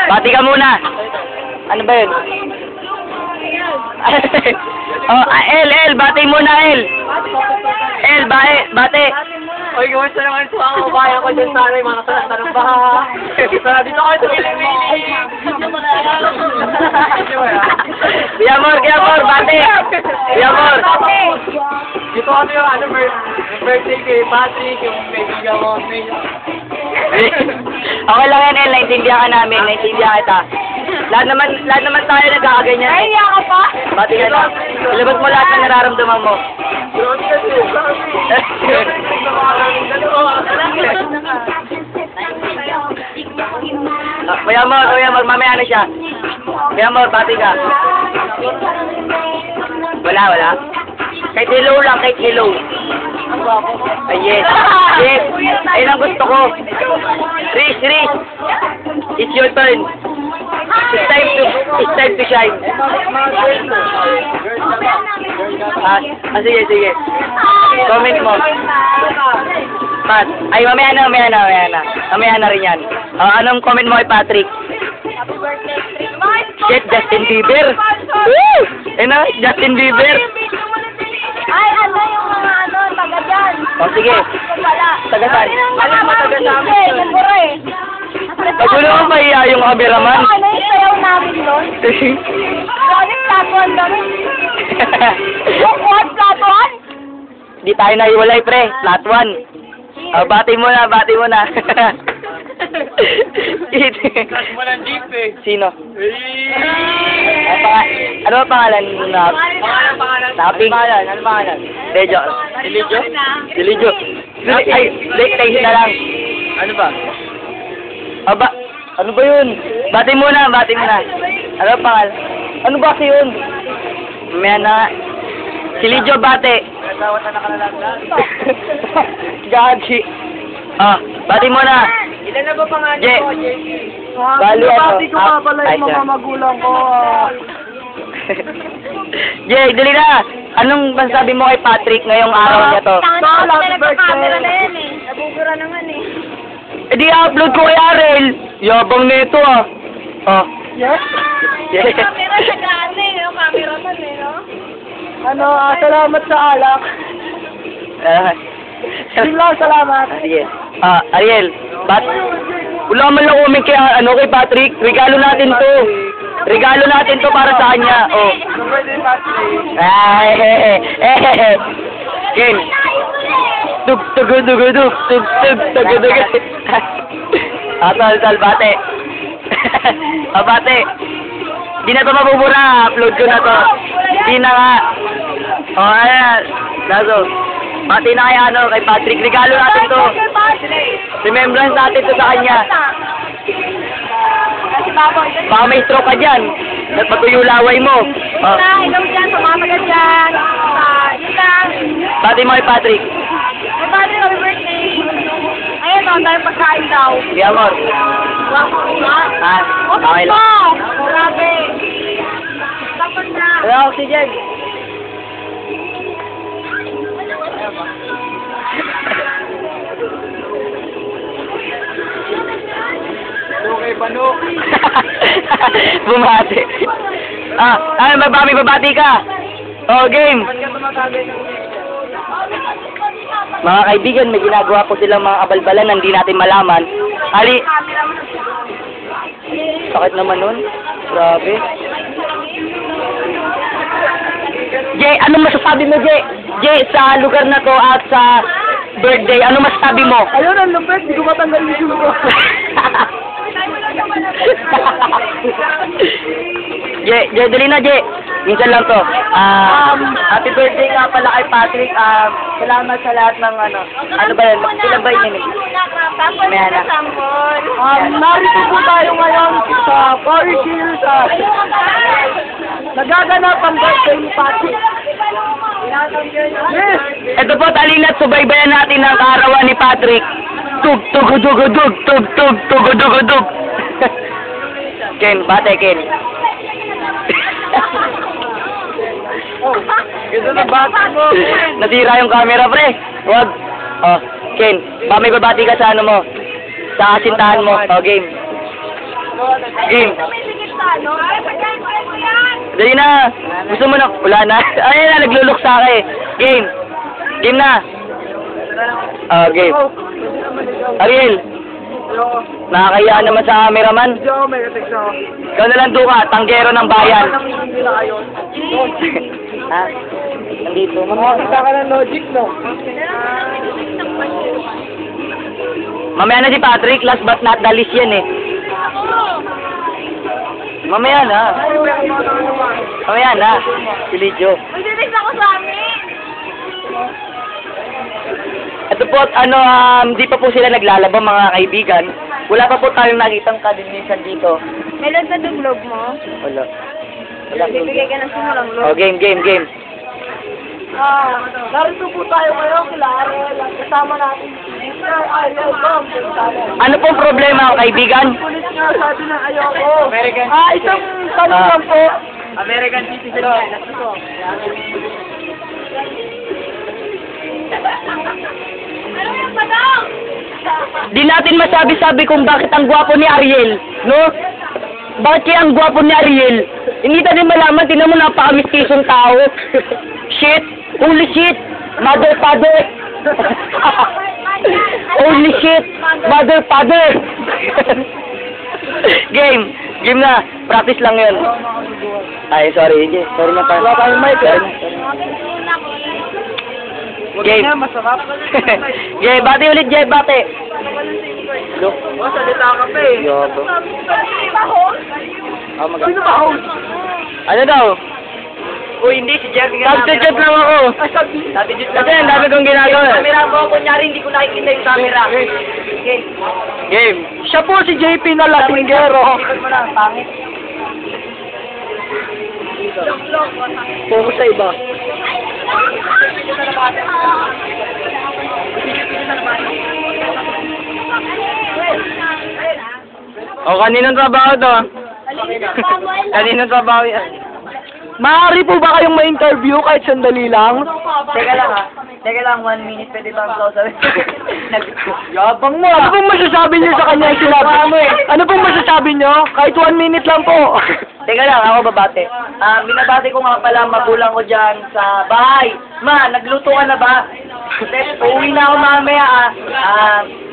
Bati ka muna. Ano ba yun? Oh, El, bati muna, El. El, bati. Oy, kumusta naman sa mga kabayan ko dyan sana yung mga kasalanta ng baha. Sana dito kayo tumili-mili. Kiyamor, bati. Kiyamor. Dito kami yung birthday kay Patrick, yung kaibigan mo. Okay lang yan, El. Naintindihan ka namin. Naintindihan kita. Lahat naman tayo nagkakaganyan. Ay, iya ka pa? Bati ka na. Ilabas mo lahat ng nararamdaman mo. Kuyamor, mamaya na siya. Kuyamor, bati ka. Wala. Kahit hello lang, kahit hello. Ay, yes. Ayun ang gusto ko. Riz. It's your turn. It's time to shine. Sige. Comment mo. Pat. Ay, mamaya na. Mamaya na rin yan. Anong comment mo kay Patrick? Happy birthday, Get Justin Bieber. Woo! Justin Bieber. Ay, ano yung mga taga dyan? O, sige. Taga saan? Alam mo, taga sa amin. Siguro eh. Pagkulo mo ba iya yung cameraman? Ano yung sayaw namin doon? Ano platuan kami? What? Platuan? Di tayo nahiwalay, pre. Flat one. Bati mo na. Flash mo ng jeep eh. Sino? Ano ba pangalan? Pangalan. Naping. Ano pangalan? Dejo. Dilijo. Ay, tayo na lang. Ano ba? Ano ba yun? Bati muna. Ano ba pangalan? Ano ba kasi yun? Mamaya na. Dilijo, bate. Nagawat na nakalalaglag. Gagi. Bati muna. Ilan na ba pangalan Je. ko, JP? Bali ano? Bati ko nga pala yung mga magulang ko. Jay, dali na. Anong masasabi mo kay Patrick ngayong araw niya to? Happy birthday. Na yan eh. Nabubura naman eh. Eh di upload ko kay Arel. Yabang nito ah. Yes? Yes. Camera sa gane, yung cameraman eh, no? Salamat sa alak. Salamat. Sige. Ariel, wala man lang comment kay Patrick. Regalo natin to para sa kanya. Oh. Ay, Ken. Tug. Sal, bate. Bate. Di na to mabubura. Upload ko na to. Di na nga. Ayan. Naso. Bati na kay Patrick. Regalo natin to. Remembrance natin to sa kanya. Baka may stroke ka dyan. Nagpatuyo laway mo. Ilaw dyan, sumamagal dyan. Yun lang. Bati mo kay Patrick. May Patrick, happy birthday. Ayun o, dahil pagkain daw. Sige, amor. Okay lang. Grabe. Tapos na. Wala oxygen. Okay, Bano. Bumati. Babati ka. Game. Mga kaibigan, may ginagawa po silang mga kabalbalan na hindi natin malaman. Sakit naman nun. Grabe. Jay, anong masasabi mo, Jay? Jay, sa lugar na to at sa birthday, ano masasabi mo? Ayun, ang lupit. Hindi ko matanggal yung shoe ko. Jay, dali na, Jay. Minsan lang to. Happy birthday nga pala kay Patrick. Salamat sa lahat ng ano ba yun? Ilan ba yun? May anak. Narito po tayo ngayon sa Forest Hills. Nagaganap ang birthday ni Patrick. Yes! Ito po, talina't subaybayan natin ang kaarawan ni Patrick. Tug. Ken, bate, Ken. Ganda na bati mo. Nasira yung camera, pre. Wag. Ken, may babati ka sa ano mo? Sa kasintahan mo. Game. Game. May ligit sa ano? Ay, pagkain mo yan! Dali na. Gusto mo na? Wala na. Ay na, naglulok sa akin. Game. Game na. Game. Ariel. Nakakaya naman sa cameraman. Ikaw na lang duka, tanggero ng bayan. Ha? Nandito. Makakita ka ng logic, no? Mamaya na si Patrick, last but not the least yan eh. Mamaya na. Mamaya na. Si Lidjo. Magdidig ako sa amin! Ito po, di pa po sila naglalaba mga kaibigan. Wala pa po tayong nakitang kadinisan dito. Meron sa duglog mo? Wala. Wala. Bibigay ka ng sinulang Oh, game. Narito po tayo ngayon, Ariel. Kasama natin si Sir Ariel Bomb. Ano pong problema kaibigan? Pulis nga sabi na ayoko. American. Isang tanong lang po. American citizen yan. Ano yung padang? Di natin masabi-sabi kung bakit ang gwapo ni Ariel, no? Bakit kaya ang gwapo ni Ariel? Hindi natin malaman, tinan mo napaka-mistisong tao. Shit! Holy shit! Mother, father! Holy shit! Mother, father! Game! Game na! Practice lang yun. Ay, sorry. Sorry na pa. Wala tayong mic, eh. Game. Masarap. Jay, bate ulit, Jay, bate. Salita ka pa eh. Yobo. Sino ba host? Ano daw? Uy, hindi, si Jerry Substitute lang ako. Substitute Kasi ang dami kong ginagawa. Camera mo, kunyari hindi ko nakikita yung camera. Okay. Game. Siya po si JP na lasinggero. Ikot mo na, pangit. Focus sa iba. O, kaninong trabaho to? Kaninong trabaho yan? Maaari po ba kayong ma-interview kahit sandali lang? Teka lang ha. Teka lang, 1 minute pwede ba ang close? Yabang mo. Ano pong masasabi niyo sa kanya yung sinabi? Ano pong masasabi niyo? Kahit 1 minute lang po. Teka lang, ako babate. Binabate ko nga pala ang magulang ko dyan sa bahay. Ma, nagluto ka na ba? Uwi na ako mamaya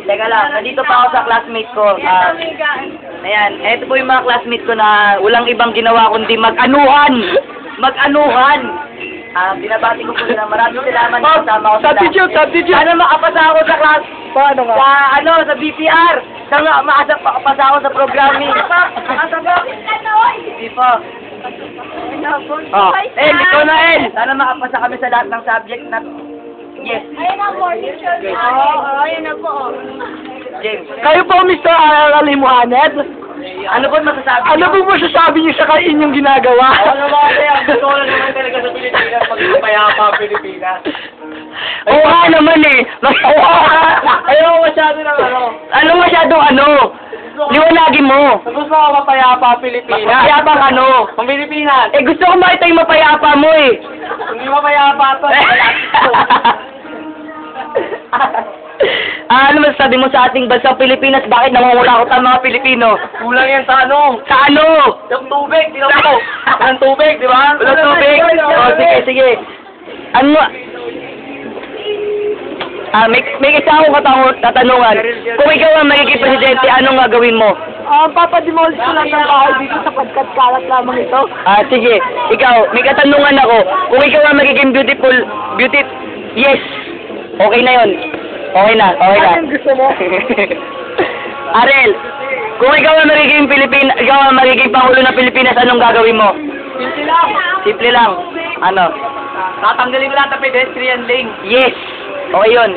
teka lang, nandito pa ako sa classmate ko. Ayan, eto po yung mga classmate ko na walang ibang ginawa kundi mag-anuhan! Mag-anuhan! Binabati ko po sila. Maraming salamat na kasama ko sila. Substitute. Sana makapasa ako sa class. Paano nga? Sa BPR. Sana makapasa ako sa programming. Hindi po. Ikaw na, El. Sana makapasa kami sa lahat ng subject na... Yes. Ayun na po, ayun na po. James. Kayo po, Mr. Ali Muhammad. Ano po masasabi? Ano po masasabi niyo sa inyong ginagawa? Ano ba kaya? Gusto ko lang naman talaga sa Pilipinas. Pagpapayapa ang Pilipinas. Oo nga naman eh. Ayaw masyado ng ano. Ano masyadong ano? Liwanagin mo. Gusto ko mapayapa ang Pilipinas. Mapayapang ano? Ang Pilipinas. Eh gusto ko makita yung mapayapa mo eh. Hindi mapayapa to. Ano masasabi mo sa ating bansang Pilipinas? Bakit nangungulakot ang mga Pilipino? Kulang yan sa ano? Sa ano? Yung tubig, di ba po? Walang tubig, di ba? Walang tubig? Sige. Ano? May isa akong katanungan. Kung ikaw ang magiging presidente, anong gagawin mo? Papademolish ko lang ng bahay dito sa pagkat-kalat lamang ito. Sige. Ikaw, may katanungan ako. Kung ikaw ang magiging yes. Okay na yun. Okay na. Ano gusto mo? Arel, kung ikaw ang magiging Pangulo ng Pilipinas, anong gagawin mo? Simple lang. Simple lang. Ano? Tatanggalin ko lahat ng pedestrian lane. Yes. Okay yun.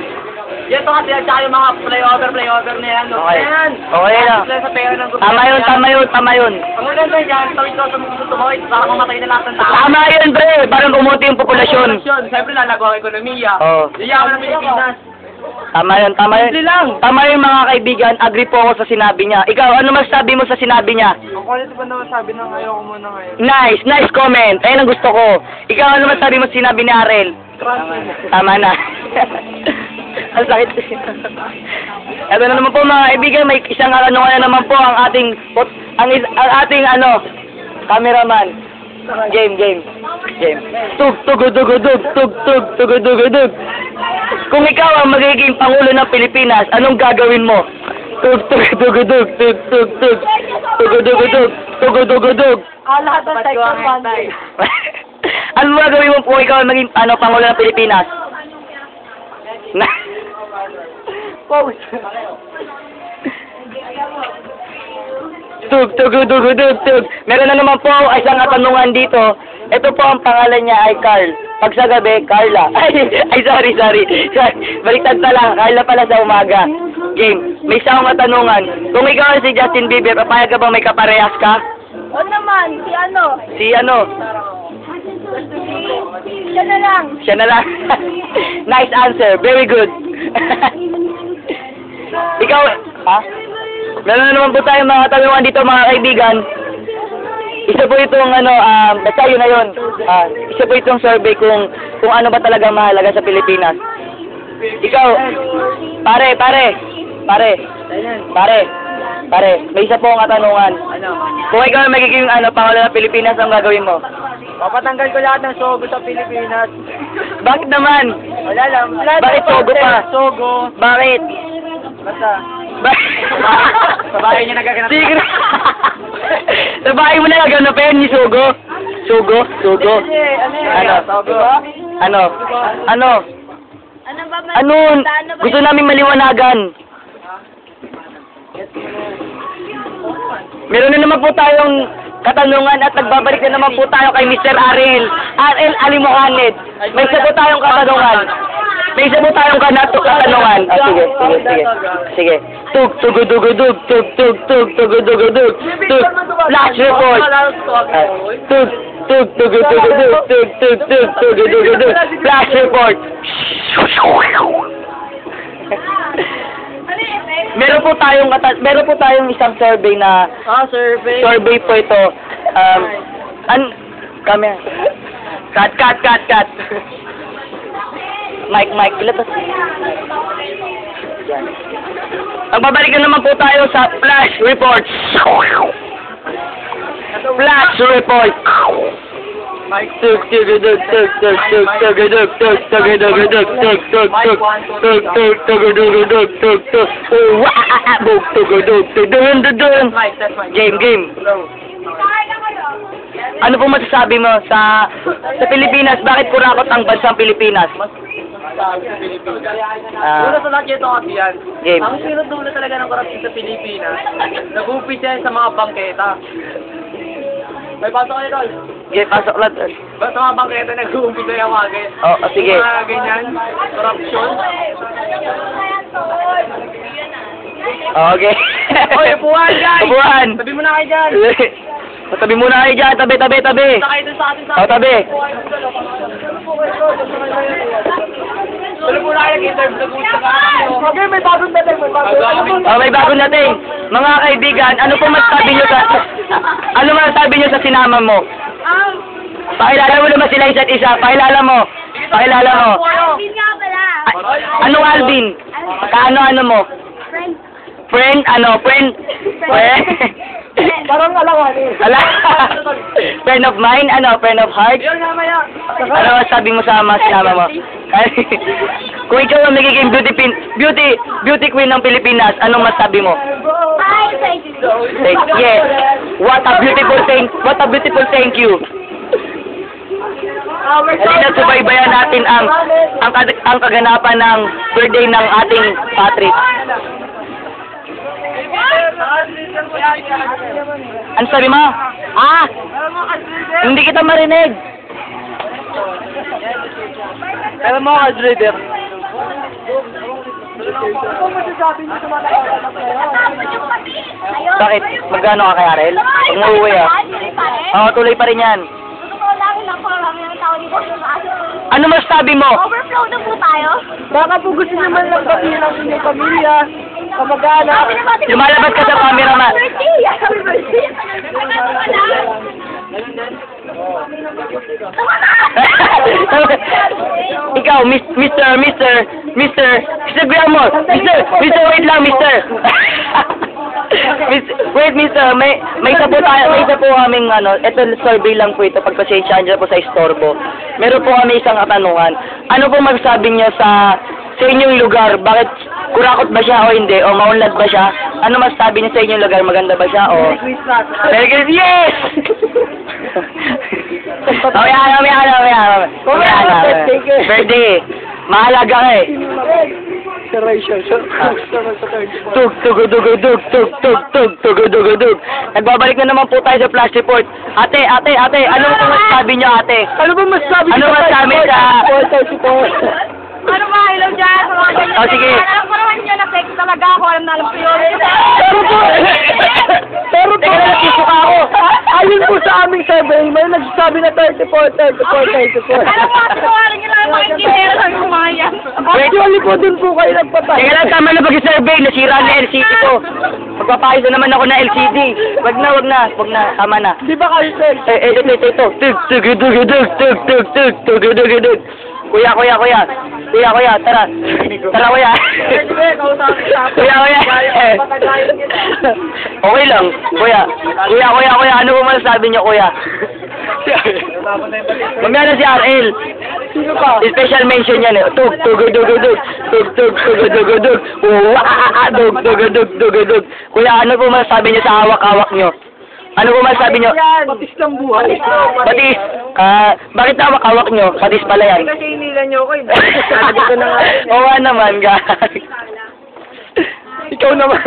Yan to kasi at saka yung mga flyover na yan. No? Okay. Yan. Okay lang. Sa pera ng gobyerno. Tama yun. Ang maganda dyan, tawid ko sa mga tumoy, baka mamatay na lahat ng tao. Tama yun, pre. Parang umuti yung populasyon. Siyempre lalago ang ekonomiya. Oo. Iyaman ng Pilipinas. Tama yun. Simple lang. Tama yun, mga kaibigan. Agree po ako sa sinabi niya. Ikaw, ano masasabi mo sa sinabi niya? Ang kulit ba naman sabi ng ayoko muna ngayon? Nice comment. Ayun ang gusto ko. Ikaw, ano masasabi mo sa sinabi ni Arel? Tama na. Ang sakit. Ito na naman po mga kaibigan, may isang katanungan na naman po ang ating ang ating cameraman. Game. Tug. Kung ikaw ang magiging Pangulo ng Pilipinas, anong gagawin mo? Tug. Lahat ng sector funding. Ano gagawin mo kung ikaw ang maging Pangulo ng Pilipinas? Pause. Tug. Meron na naman po isang katanungan dito. Ito po ang pangalan niya ay Carl. Pag sa gabi, Carla. Ay, sorry. Baliktad pala. Carla pala sa umaga. Game. May isang katanungan. Kung ikaw si Justin Bieber, papayag ka ba may kaparehas ka? O naman, Si ano? siya na lang. Nice answer. Very good. Ikaw, ha? Meron na naman po tayong mga tanungan dito mga kaibigan. Isa po itong basta yun na yun. Isa po itong survey kung ano ba talaga mahalaga sa Pilipinas. Ikaw, pare, may isa po ang katanungan. Kung ikaw ay magiging Pangulo ng Pilipinas, ang gagawin mo? Papatanggal ko lahat ng sogo sa Pilipinas. Bakit naman? Wala lang. Bakit sogo pa? Sogo. Bakit? Basta. Sa bahay niya nagaganap. Sige. Sa bahay mo na naganapin ni Sugo. Sugo. Ano? Gusto namin maliwanagan. Meron na naman po tayong katanungan at nagbabalik na naman po tayo kay Mr. R.L. Ali Mohamed. May isa po tayong katanungan. Sige. Tug. Flash report. Tug. Flash report. Meron po tayong isang survey na Survey. survey po ito. Kami. Cut. Mike, ilabas. Yan. Magbabalik na naman po tayo sa flash report. Flash report. Game. Ano po masasabi mo sa Pilipinas? Bakit kurakot ang bansang Pilipinas? Una sa lahat ito kasi yan. Game. Ang sinudulo talaga ng korupsyon sa Pilipinas, nag-umpisa yan sa mga bangketa. May pasok kayo doon. Game, pasok lang. Sa mga bangketa, nag-uumpisa yung mga ganyan. Sige. Yung mga ganyan, korupsyon. Okay. Oy, upuan guys! Upuan! Tabi mo na kayo dyan! Tabi muna kayo dyan. Tabi. Punta kayo dun sa atin sa atin. Tabi. Tuloy muna kayo nag-interview. Nag-uusap ka kayo. Okay, may bagong dating. May bagong dating. Mga kaibigan, ano masasabi nyo sa sinama mo? Pakilala mo naman sila isa't isa. Pakilala mo. Alvin nga pala. Anong Alvin? Kaano mo? Friend? Parang alangan eh. Friend of mine? Friend of heart? Yun nga maya. Ano sabi mo sa mga sinama mo? Kung ikaw ang magiging beauty queen ng Pilipinas, anong masabi mo? Hi, thank you. Yes. What a beautiful thank you. Halina subaybayan natin ang kaganapan ng birthday ng ating Patrick. Ano sabi mo? Hindi kita marinig. Alam mo, Adrider. Bakit? Magkano ka kay Arel? Umuwi Oo, tuloy pa rin yan. Ano masasabi mo? Overflow na po tayo. Baka po gusto naman lang batiin ang inyong pamilya, kamag-anak. Lumalabas ka sa camera, ma. Happy birthday! Ikaw, Mr. Gramor. Mr. Wait lang, Mr. Wait, Mr. ito, may isa po kaming ito survey lang po ito, pagpasensyaan niyo po sa istorbo. Meron po kami isang katanungan. Ano po masasabi niyo sa inyong lugar? Bakit kurakot ba siya o hindi? O maunlad ba siya? Ano masasabi niyo sa inyong lugar? Maganda ba siya o... Merry Christmas! Yes! Birthday. Mahalaga ka eh. Tug, tug, tug, tug, tug, tug, tug, tug, tug, tug. Nagbabalik na naman po tayo sa flash report. Ate, ano po masasabi niyo, ate? Ano ba masasabi Ano masasabi sa... Ano ba, hello dyan, sa mga ganyan. Oh, sige. Alam ko naman yun, na fake talaga ako, alam ko yun. Pero po, nagsusuka ako. Ayon po sa aming survey, may nagsasabi na 34. Alam mo, tinuwarin nyo lang yung mga engineer, sabi ko mga yan. Actually po, dun po kayo nagpatay. Teka lang, tama na pag-survey. Nasira na LCD ko. Magpapayos na naman ako na LCD. Wag na. Tama na. Di ba kayo, sir? Ito. Tug, tug, tug, tug, tug, tug, tug, tug, tug, tug. Kuya, tara. Tara, kuya. Kuya. Okay lang. Kuya, ano po masasabi niyo, kuya? Mamaya na si RL. Sino pa? Special mention yan eh. Tug, tug, tug, tug. Tug, tug, tug, tug, tug. Tug, tug, tug, tug, tug. Kuya, ano po masasabi niyo sa hawak-hawak niyo? Ano po masasabi niyo? Patis ng buhay. Patis. Bakit hawak-hawak niyo? Patis pala yan. Kasi inilan niyo ako, hindi. Sabi ko na nga. Oo nga naman, guys. Ikaw naman.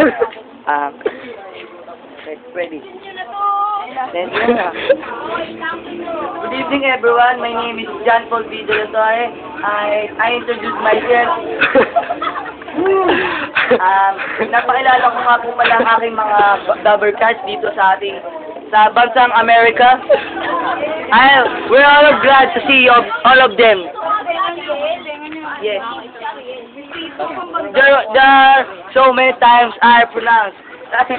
Ready. Good evening, everyone. My name is John Paul V. De La Torre. I introduce myself. Napakilala ko nga po pala ang aking mga dabbercats dito sa bansang America. We're all glad to see all of them. Yes. There are so many times I pronounce. Okay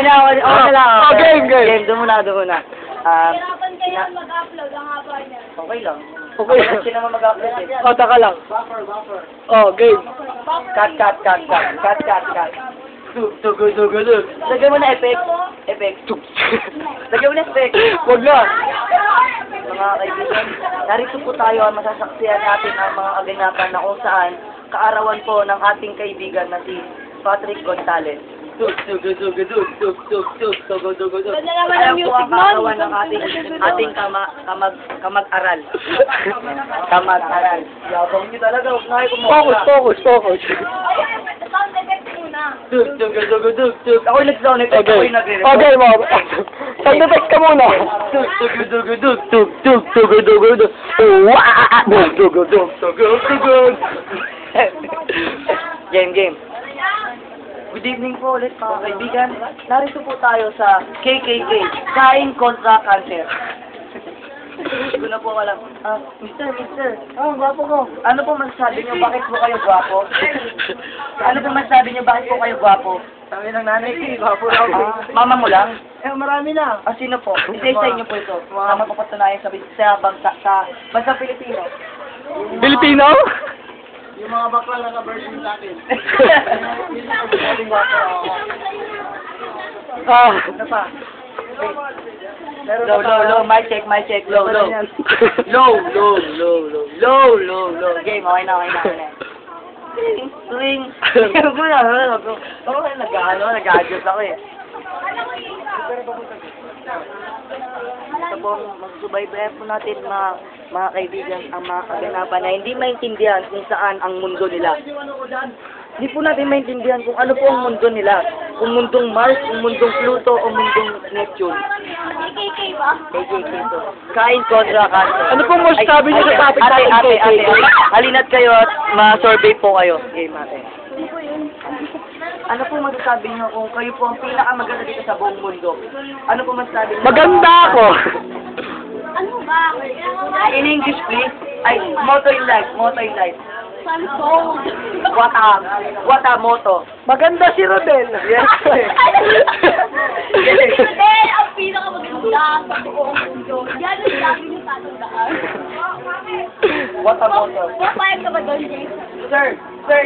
na lang. Game, doon muna. Hirapan kayo mag-upload ang haba niya. Okay lang. Okay. Kasi naman mag-upload eh. O, taka lang. Oh, game. Cut. Tug. Lagyan mo na effect. Lagyan mo na effect. Wag na. Mga kaibigan, narito po tayo at masasaksihan natin ang mga aganapan na kung saan kaarawan po ng ating kaibigan na si Patrick Gonzalez. Tug. Ganda naman Ayan ang po music ang kaarawan ng ating kamag-aral. Kamag-aral. Yabang niyo talaga, huwag na kayo kumuha. Focus. Sound effect muna. Tug. Ako'y nag-sound effect, ako'y nagre-record. Okay, mo. Sound effect ka muna. Game. Good evening po ulit mga kaibigan. Narito po tayo sa KKK, Kain kontra Cancer. Hindi ko na po alam. Mister. Gwapo ko. Ano po masasabi niyo? Bakit po kayo gwapo? Ano po masasabi niyo? Bakit po kayo gwapo? Sabi ng nanay ko, gwapo raw. Mama mo lang? Marami na. Sino po? Isa-isa inyo po ito. Mga mapapatunayan sa bansa Pilipino. Filipino? Yung mga bakla na ka-version sa akin. Ano pa? Low. Mic check. Low. Game, okay na. Swing. Nag-adjust ako eh. Ito po, magsubaybay po natin mga kaibigan ang mga kaganapan na hindi maintindihan kung saan ang mundo nila. Hindi po natin maintindihan kung ano po ang mundo nila. Kung mundong Mars, kung mundong Pluto, o mundong Neptune. KKK ba? KKK to. Kain kontra Cancer. Ano pong masasabi niyo sa topic natin, Ate. Halina't kayo at ma-survey po kayo. Game natin. Ano po masasabi niyo kung kayo po ang pinakamaganda dito sa buong mundo? Ano po masasabi niyo? Maganda ako. Ano ba? In English, please. Motto in life. Sanso. What a motto. Maganda si Rodel. Yes. Hindi, ang pinakamaganda sa buong mundo. Yan ang sabi niyo tatandaan. What a motto. Papayag ka ba doon, James? Sir,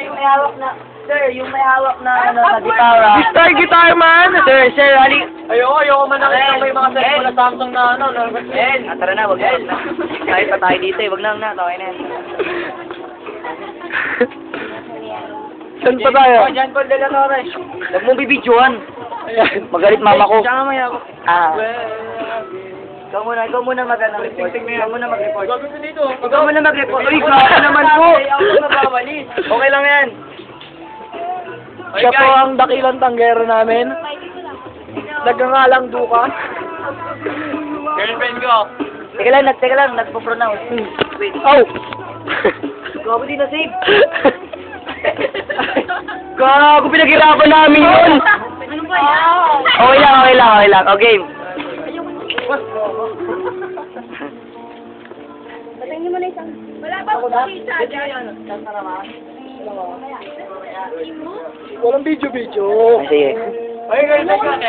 yung may hawak na gitara. Star guitar man. Sir, Ayoko man nakita may mga cellphone na Samsung na ano. Tara na, wag na. Kahit pa tayo dito eh, wag na, okay na yan. Saan pa tayo? Diyan ko, Dela Torres. Huwag mong bibidyohan. Ayan. Magalit mama ko. Siya nga maya ako. Ikaw muna mag-report. Ikaw muna mag-report. Gagawin ko dito. Ikaw muna mag-report. Uy, grabe naman po. Okay lang yan. Siya po ang dakilang tanggero namin. Nagngangalang Duka. Girlfriend ko. Teka lang, nagpo-pronounce. Wait. Oh! Gago din na save. Gago, pinaghirapan namin yun. Ano ba yan? Okay lang. Okay. Batiin mo na isang... Wala ba akong kita dyan? Walang video. Sige.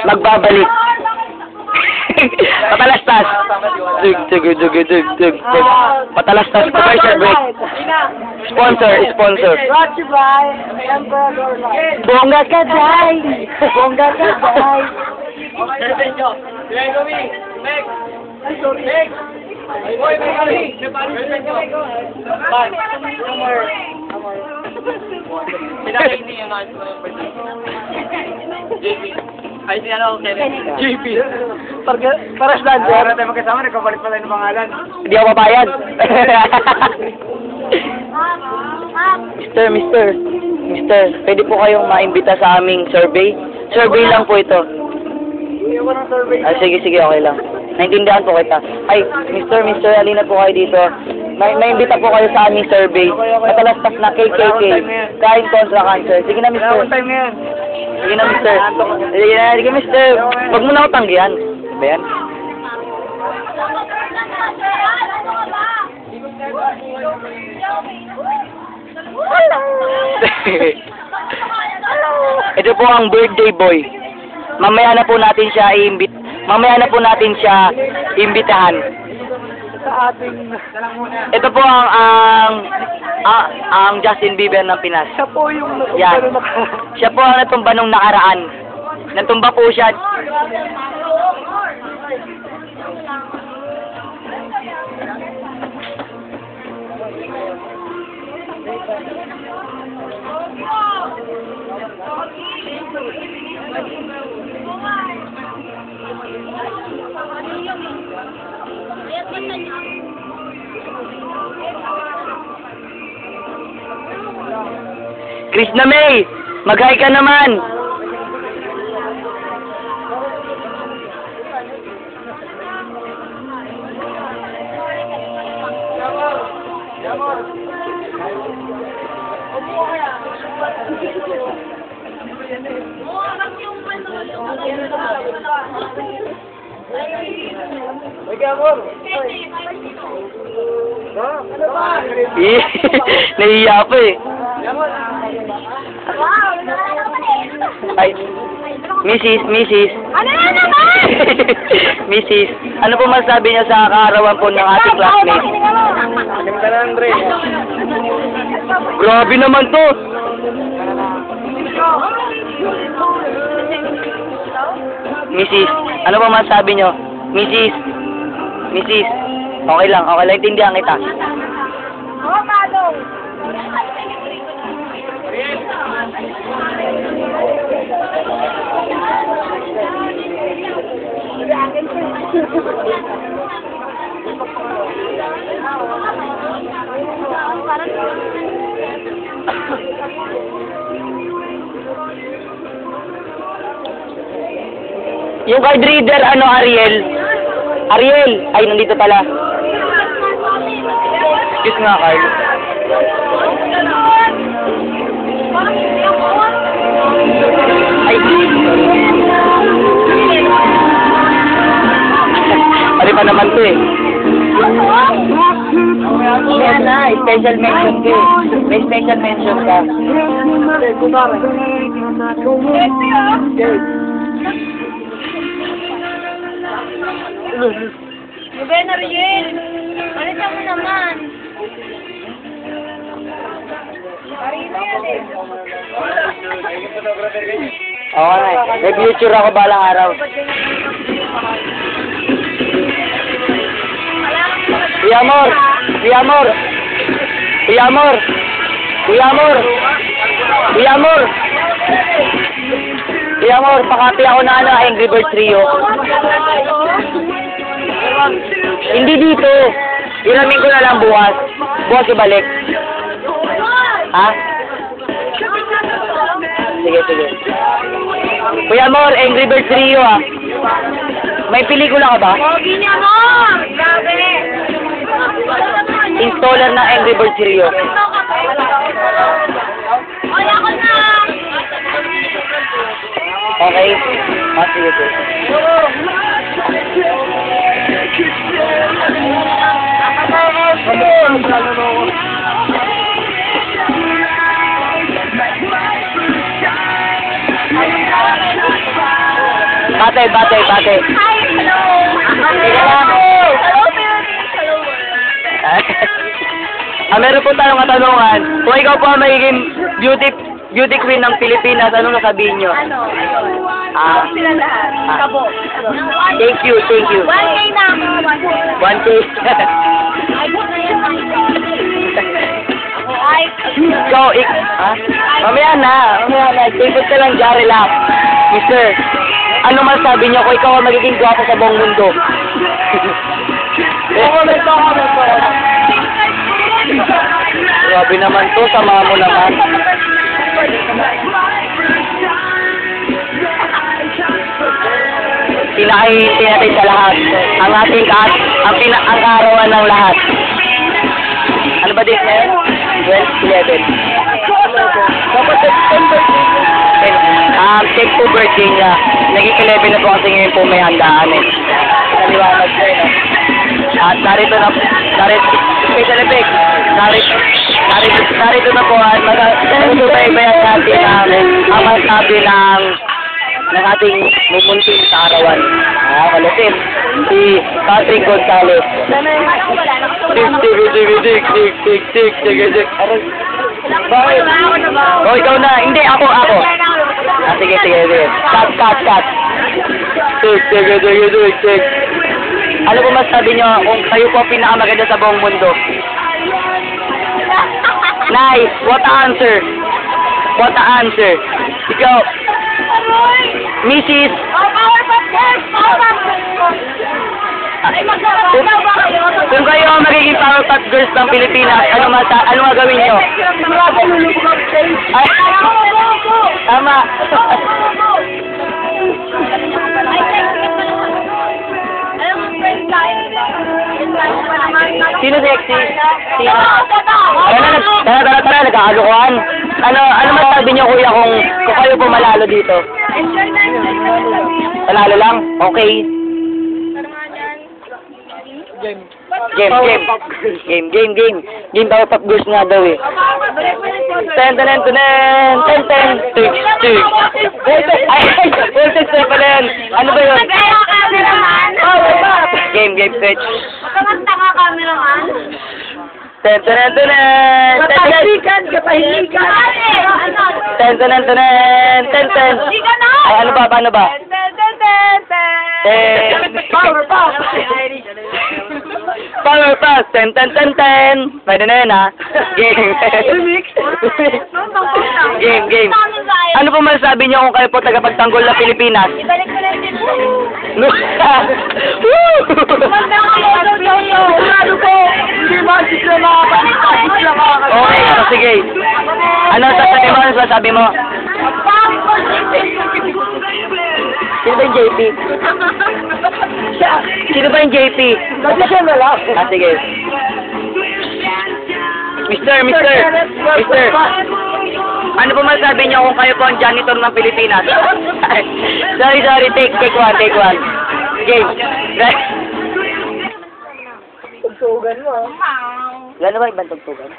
Magbabalik. Patalastas. Tug. Patalastas. Commercial break. Sponsor. Brought you by Emperor Light. Bongga ka, Jai. Ay, si ano, JP. Paras dancer. Para tayo magkasama, nagkapalit pa tayo ng pangalan. Hindi ako papayag. Mister, pwede po kayong maimbita sa aming survey? Survey lang po ito. Hindi ko ng survey. Sige, okay lang. Naintindihan po kita. Ay, Mister, halina po kayo dito. Maimbita po kayo sa aming survey. Matalastas na KKK. Kain kontra cancer. Sige na, Mister. Time na yan. Sige na, Mister. Huwag mo na ako tanggihan. Ba yan? Ito po ang birthday boy. Mamaya na po natin siya imbitahan. Sa ating... Ito po ang Justin Bieber ng Pinas. Siya po yung... Yan. Siya po ang natumba nung nakaraan. Natumba po siya. Chris na May, mag-hi ka naman. Nahiya pa eh. Ay, Mrs. Ano na naman? Mrs. Ano po masasabi niya sa kaarawan po ng ating classmate? Ganda na, Andre. Grabe naman to. Mrs. Ano po masasabi niyo? Mrs. Okay lang, intindihan kita. Oo, Madong. Yung card reader, Ariel? Ay, nandito pala. Excuse nga, Carl. Ay, pari pa naman to eh. Yan na, special mention ka eh. May special mention ka. Ben Ariel, balikan mo naman. Marino yan eh. Oo nga eh. May future ako balang araw. Kuya Amor! Kuya Amor! Kuya Amor! Kuya Amor! Kuya Amor! Kuya Amor, pakati ako na Angry Birds Trio. Hindi dito. Iramin ko na lang bukas. Bukas ibalik. Ha? Sige, sige. Kuya Amor, Angry Birds Trio ah. May pelikula ka ba? Pogi niya mo! Grabe! Installer ng Angry Birds Trio. Ay, ako na! Okay? Ah, sige, sige. Bate, bate, bate. Hi, hello! Hello, Philippines! Hello, world! Meron po tayong katanungan. Kung ikaw po ang magiging beauty queen ng Pilipinas, anong sasabihin nyo? Ano? Ah. Sila lahat. Kabo. Thank you, thank you. 1K na ako. 1K. Ay, gusto yan. Ay, Ikaw, ha? Mamaya na. Stay ka lang dyan, relax. Mister, ano masasabi niyo kung ikaw ang magiging gwapo sa buong mundo? Grabe naman to, sama mo naman. Pinakahihintay natin sa lahat. Ang ating ang kaarawan ng lahat. Ano ba date na yun? 12/11. Take po birthday niya. Naging 11 na po kasi ngayon po may handaan eh. Naliwanag siya eh. At narito na, special effect. Narito na po at magsubaybayan natin ang masabi ng ating mumunting sa arawan. Malasin. Si Patrick Gonzalez. Tik. Bakit? Oh, ikaw na. Hindi, ako. Sige. Cut. Tik. Ano po masabi nyo kung kayo po pinakamaganda sa buong mundo? Nice. What answer? Ikaw, Mrs. Ay, magkakaroon daw ba kayo? Kung kayo ang magiging Powerpuff Girls ng Pilipinas, ano gagawin nyo? Ay, tama. Sino sexy? Sino? Tara, nagkakalukuhan. Ano masabi niyo kuya kung kayo po malalo dito? Panalo lang? Okay. Game. Powerpuff Girls nga daw eh. Ten. Ay, voltage na pala yan. Ano ba yun? Game, fetch. Makamanta ka, cameraman. Ten. Kapahilikan. Ten. Hindi ka na. Ay, ano ba? Paano ba? Powerpuff. Ten. Pwede na yun ha. Game. Ano po masasabi niyo kung kayo po tagapagtanggol ng Pilipinas? Ibalik ko na yung din. Okay, sige. Ano sasabi mo? Sino ba yung JP? Sino ba yung JP? Kasi siya na lang. Sige. Mister. Ano po masasabi niyo kung kayo po ang janitor ng Pilipinas? Sorry. Take one. Game. Tugtugan mo. Gano'n ba ibang tugtugan?